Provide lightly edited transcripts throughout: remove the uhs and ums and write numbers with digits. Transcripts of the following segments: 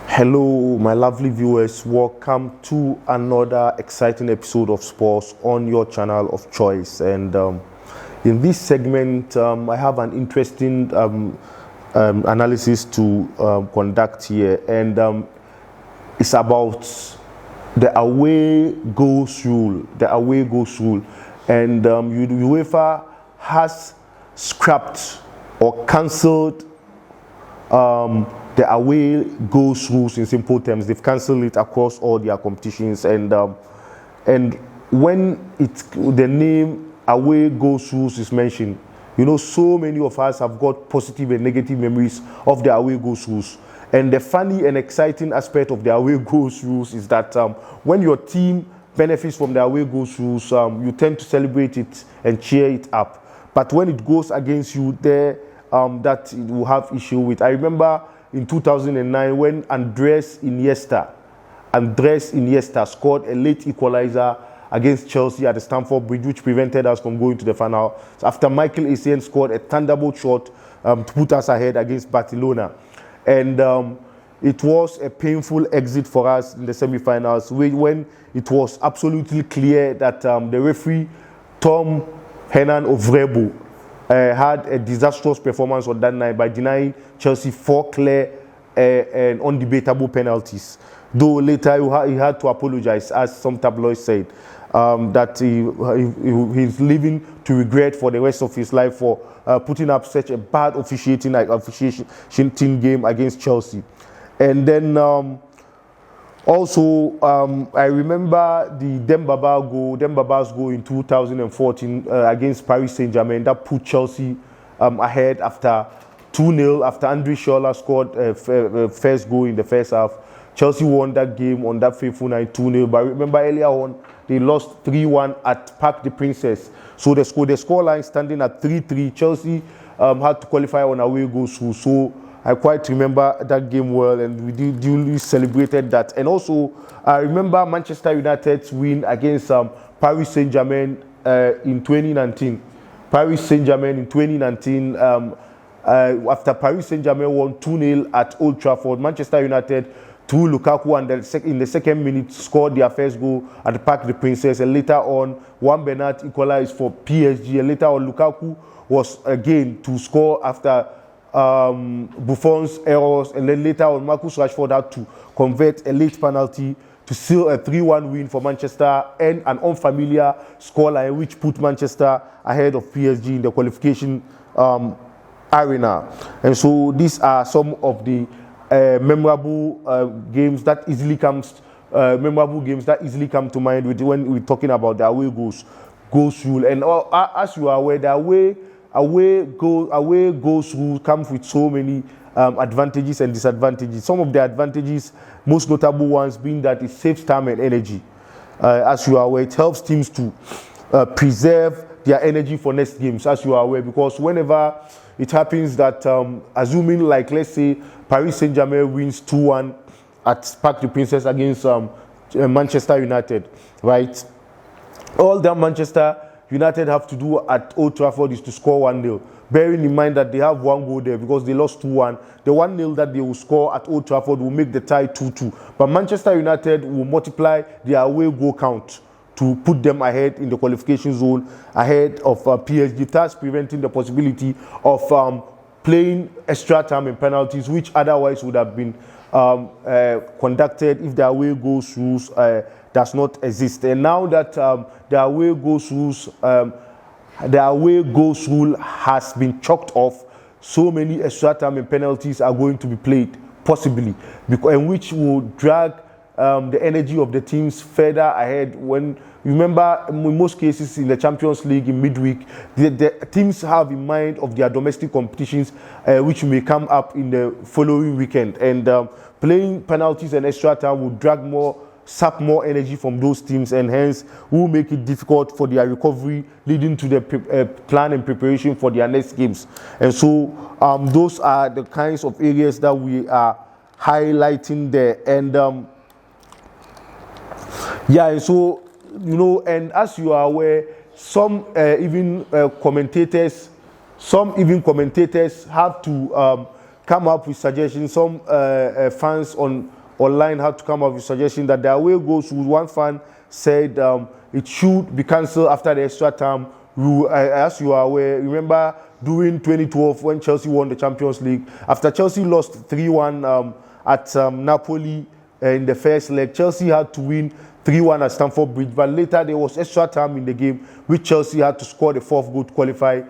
Hello, my lovely viewers. Welcome to another exciting episode of Sports on your channel of choice. And in this segment, I have an interesting analysis to conduct here, and it's about the away goals rule. The away goals rule, and UEFA has scrapped or cancelled the away goals rules. In simple terms, they've cancelled it across all their competitions, and when the name away goals rules is mentioned, so many of us have got positive and negative memories of the away goals rules. And the funny and exciting aspect of the away goals rules is that when your team benefits from the away goals rules, you tend to celebrate it and cheer it up. But when it goes against you, that you will have issue with. I remember in 2009 when Andres Iniesta scored a late equalizer against Chelsea at the Stamford Bridge, which prevented us from going to the final, after Michael Essien scored a thunderbolt shot to put us ahead against Barcelona. And it was a painful exit for us in the semi-finals when it was absolutely clear that the referee, Tom Hernan Ovrebo, had a disastrous performance on that night by denying Chelsea 4 clear and undebatable penalties. Though later he had to apologize, as some tabloids said, that he's living to regret for the rest of his life for putting up such a bad officiating game against Chelsea. And then also, I remember the Dembaba's goal in 2014 against Paris Saint-Germain that put Chelsea ahead after 2-0, after Andre Scholler scored first goal in the first half. Chelsea won that game on that fateful night 2-0. But remember earlier on, they lost 3-1 at Parc des Princes. So the scoreline standing at 3-3. Chelsea had to qualify on away goals. So I quite remember that game well, and we duly celebrated that. And also, I remember Manchester United's win against Paris Saint-Germain in 2019. Paris Saint-Germain in 2019, after Paris Saint-Germain won 2-0 at Old Trafford, Manchester United, through Lukaku, and in the second minute scored their first goal at the Parc des Princes. And later on, Juan Bernat equalized for PSG. And later on, Lukaku was again to score after Buffon's errors, and then later on Marcus Rashford had to convert a late penalty to seal a 3-1 win for Manchester, and an unfamiliar scoreline which put Manchester ahead of PSG in the qualification arena. And so these are some of the memorable games that easily come to mind when we're talking about the away goals rule. And as you are aware, the away goals rule comes with so many advantages and disadvantages. Some of the advantages, most notable ones, being that it saves time and energy. As you are aware, it helps teams to preserve their energy for next games, as you are aware, because whenever it happens that, assuming, like, let's say Paris Saint-Germain wins 2-1 at Parc des Princes against Manchester United, right? All that Manchester United have to do at Old Trafford is to score 1-0, bearing in mind that they have one goal there because they lost 2-1. The 1-0 that they will score at Old Trafford will make the tie 2-2. But Manchester United will multiply their away goal count to put them ahead in the qualification zone, ahead of PSG, thus preventing the possibility of playing extra time and penalties, which otherwise would have been conducted if the away goals rules does not exist. And now that the away goals rule has been chalked off, so many extra time and penalties are going to be played, possibly, and which will drag the energy of the teams further ahead. When remember, in most cases in the Champions League in midweek, the teams have in mind of their domestic competitions, which may come up in the following weekend, and playing penalties and extra time will sap more energy from those teams, and hence will make it difficult for their recovery, leading to the plan and preparation for their next games. And so those are the kinds of areas that we are highlighting there. And yeah, so and as you are aware, some commentators have to come up with suggestions. Some fans on online had to come up with suggestion that the away goals, one fan said it should be cancelled after the extra time rule. As you are aware, remember during 2012 when Chelsea won the Champions League, after Chelsea lost 3-1 at Napoli in the first leg, Chelsea had to win 3-1 at Stamford Bridge, but later there was extra time in the game which Chelsea had to score the fourth goal to qualify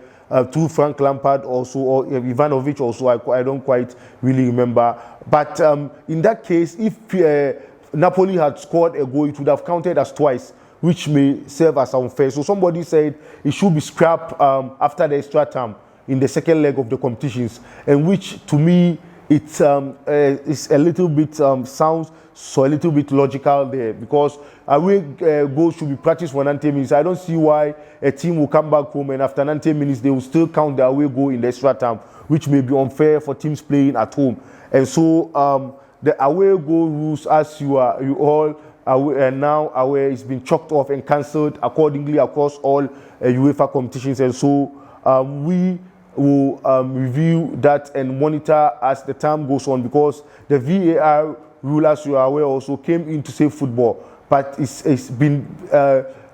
to Frank Lampard also, or Ivanovic also. I don't quite really remember. But in that case, if Napoli had scored a goal, it would have counted as twice, which may serve as unfair. So somebody said it should be scrapped after the extra time in the second leg of the competitions, and which to me it's a little bit sounds so a little bit logical there, because away goals should be practiced for 90 minutes. I don't see why a team will come back home and after 90 minutes they will still count the away goal in the extra time, which may be unfair for teams playing at home. And so the away goal rules, as you all are now aware, it's been chalked off and cancelled accordingly across all UEFA competitions. And so we will review that and monitor as the time goes on, because the VAR rule, as you are aware, also came in to save football, but it's been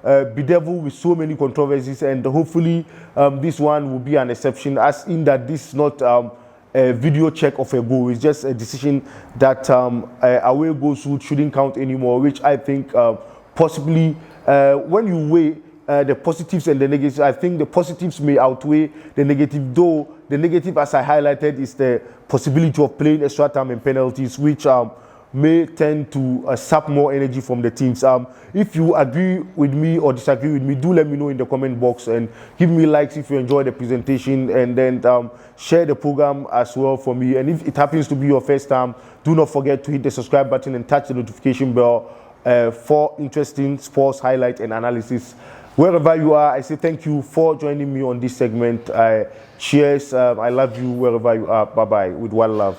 bedeviled with so many controversies, and hopefully this one will be an exception, as in that this is not a video check of a goal. It's just a decision that away goals shouldn't count anymore, which I think possibly when you weigh the positives and the negatives, I think the positives may outweigh the negative, though the negative, as I highlighted, is the possibility of playing extra time and penalties, which may tend to sap more energy from the teams. If you agree with me or disagree with me, do let me know in the comment box, and give me likes if you enjoy the presentation, and then share the program as well for me. And if it happens to be your first time, do not forget to hit the subscribe button and touch the notification bell for interesting sports highlights and analysis. Wherever you are, I say thank you for joining me on this segment. Cheers. I love you wherever you are. Bye-bye. With one love.